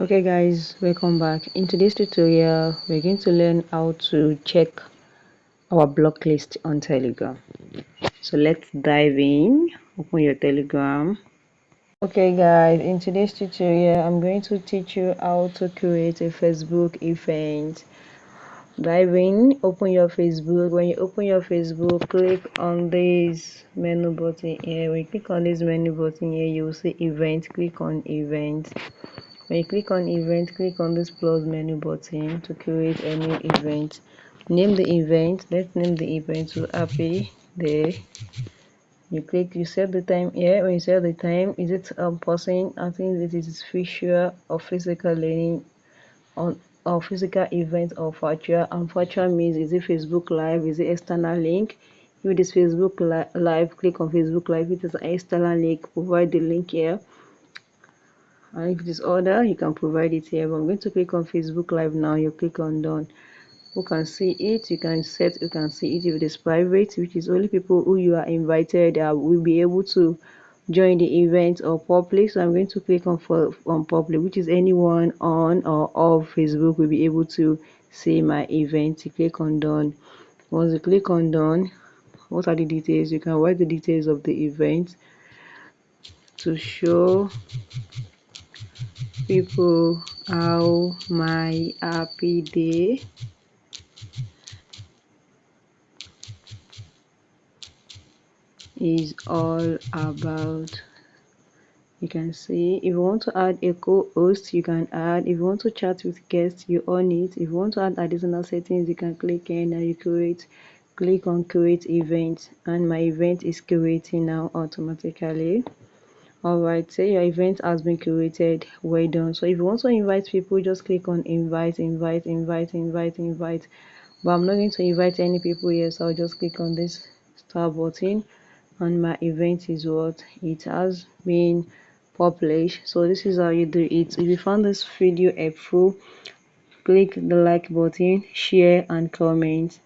Okay guys, welcome back. In today's tutorial we're going to learn how to check our block list on Telegram. So let's dive in. Open your Telegram. Okay guys, in today's tutorial I'm going to teach you how to create a Facebook event. Dive in, open your Facebook. When you open your Facebook, click on this menu button here. When you click on this menu button here, you will see event. Click on event. When you click on event, click on this plus menu button to create a new event. Name the event. Let's name the event to happy day. You set the time here. When you set the time, is it person? I think this is visual or physical learning on or physical event or virtual. And virtual means, is it Facebook live, is it external link? If it is Facebook live, click on Facebook live. If it is an external link, provide the link here. And if it is other, you can provide it here. But I'm going to click on Facebook live now. You click on done. Who can see it? You can set, you can see it. If it is private, which is only people who you are invited will be able to join the event, or public. So I'm going to click on public, which is anyone on or off Facebook will be able to see my event. You click on done. Once you click on done, what are the details? You can write the details of the event to show people how my happy day is all about. You can see if you want to add a co-host, you can add. If you want to chat with guests, you on it. If you want to add additional settings, you can click in and you click on create event, and my event is creating now automatically. Alright, say your event has been created. Well done. So if you want to invite people, just click on invite. But I'm not going to invite any people here, so I'll just click on this star button, and my event is what it has been published. So this is how you do it. If you found this video helpful, click the like button, share and comment.